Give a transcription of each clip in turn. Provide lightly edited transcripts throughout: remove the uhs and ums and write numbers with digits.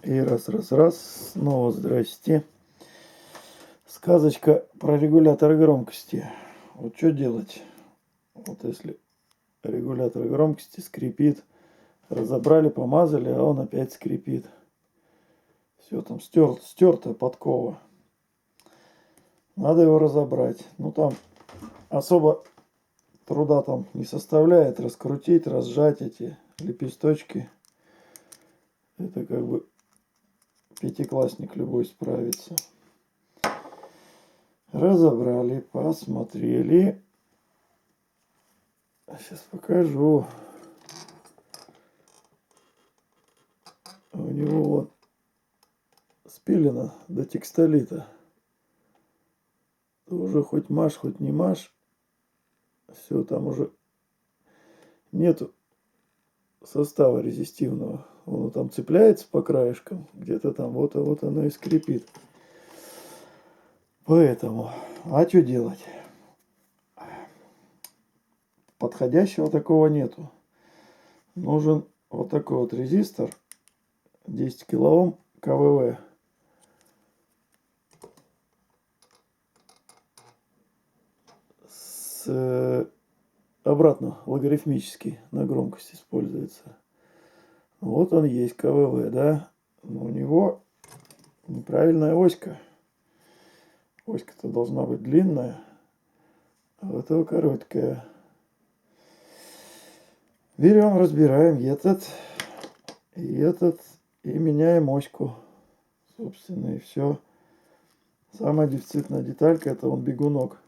И раз, снова здрасте. Сказочка про регулятор громкости. Вот что делать? Вот если регулятор громкости скрипит, разобрали, помазали, а он опять скрипит. Все там стертая подкова. Надо его разобрать. Ну там особо труда там не составляет раскрутить, разжать эти лепесточки. Это как бы пятиклассник любой справится. Разобрали, посмотрели. Сейчас покажу. У него вот спилено до текстолита. Уже хоть машь, хоть не машь. Все, там уже нету состава резистивного. Он там цепляется по краешкам. Где-то там вот оно и скрипит. Поэтому, а что делать? Подходящего такого нету. Нужен вот такой вот резистор 10 кОм КВВ. Обратно логарифмический на громкость используется. Вот он есть КВВ, да? Но у него неправильная оська. Оська-то должна быть длинная, а у этого короткая. Берем, разбираем этот и меняем оську. Собственно, и все. Самая дефицитная деталька — это он бегунок.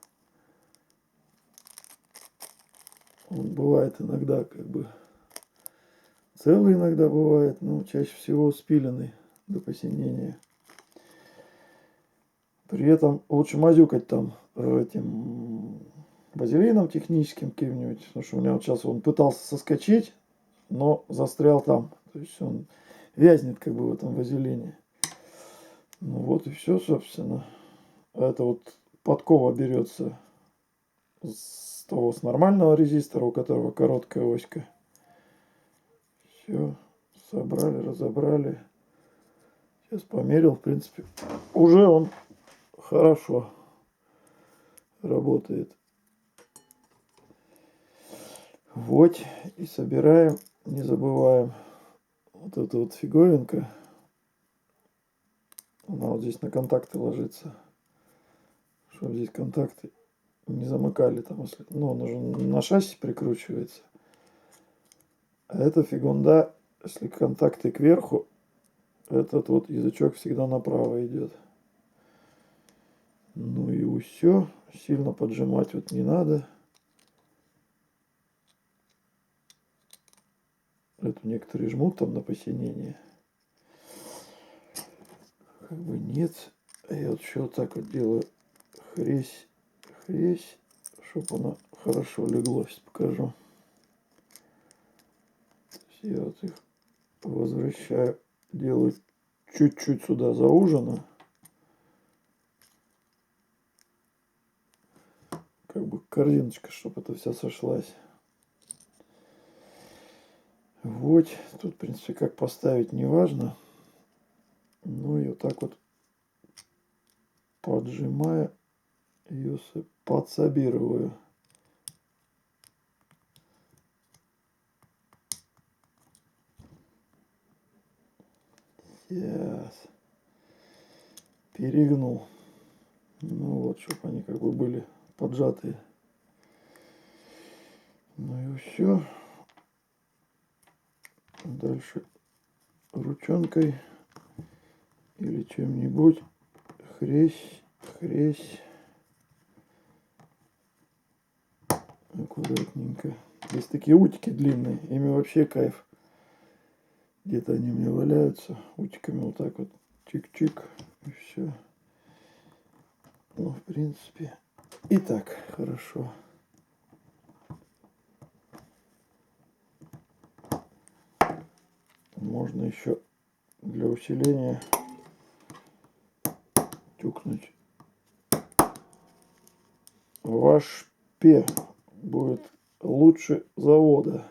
Он бывает иногда как бы целый, иногда бывает, но чаще всего спиленный до посинения. При этом лучше мазюкать там этим вазелином техническим каким-нибудь, потому что у меня вот сейчас он пытался соскочить, но застрял там. То есть он вязнет как бы в этом вазелине. Ну вот и все, собственно. Это вот подкова берется с нормального резистора, у которого короткая оська. Все, собрали, разобрали. Сейчас померил, в принципе, уже он хорошо работает. Вот, и собираем, не забываем, вот эта вот фиговинка. Она вот здесь на контакты ложится, чтобы здесь контакты не замыкали там, если, ну, он уже на шасси прикручивается. А эта фигунда, если контакты кверху, этот вот язычок всегда направо идет. Ну и все, сильно поджимать вот не надо. Это некоторые жмут там на посинение. Как бы нет. А я вот еще вот так вот делаю. Хресь, чтобы она хорошо легло. Сейчас покажу. Я вот их возвращаю, делаю чуть-чуть сюда заужено. Как бы корзиночка, чтобы это вся сошлась. Вот, тут, в принципе, как поставить, не важно. Ну и вот так вот, поджимая, ее подсобирую. Сейчас. Перегнул. Ну вот, чтобы они как бы были поджатые. Ну и все. Дальше ручонкой или чем-нибудь хресь. Аккуратненько. Есть такие утики длинные, ими вообще кайф. Где-то они у меня валяются. Утиками вот так вот чик-чик и все. Ну, в принципе, и так хорошо. Можно еще для усиления тюкнуть ваш П будет лучше завода.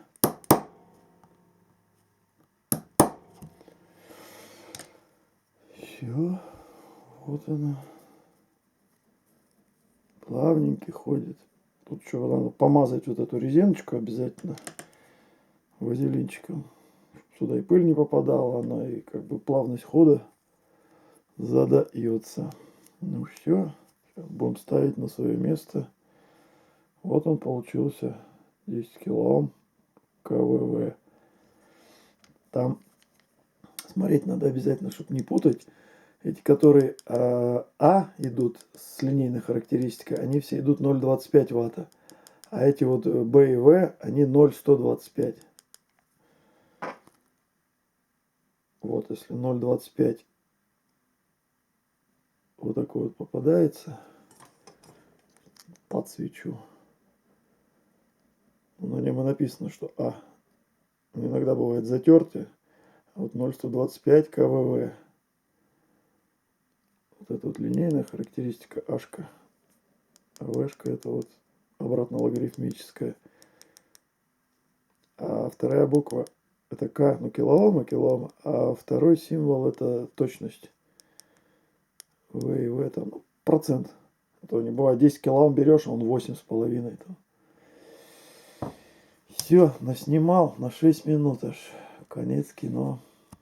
Все. Вот она. Плавненький ходит. Тут еще надо помазать вот эту резиночку обязательно вазелинчиком. Сюда и пыль не попадала, она и как бы плавность хода задается. Ну все, будем ставить на свое место. Вот он получился, 10 килоом КВВ. Там смотреть надо обязательно, чтобы не путать. Эти, которые идут с линейной характеристикой, они все идут 0,25 ватта. А эти вот Б и В, они 0,125. Вот, если 0,25 вот такой вот попадается, подсвечу. На нем и написано, что иногда бывает затертые. А вот 0,125 КВВ. Вот это вот линейная характеристика Ашка. А Вшка это вот обратно логарифмическая. А вторая буква это К, ну килоом и килоом. А второй символ это точность. В и В там процент. А то не бывает 10 килоом берешь, а он 8,5. Все, наснимал на 6 минут аж. Конец кино.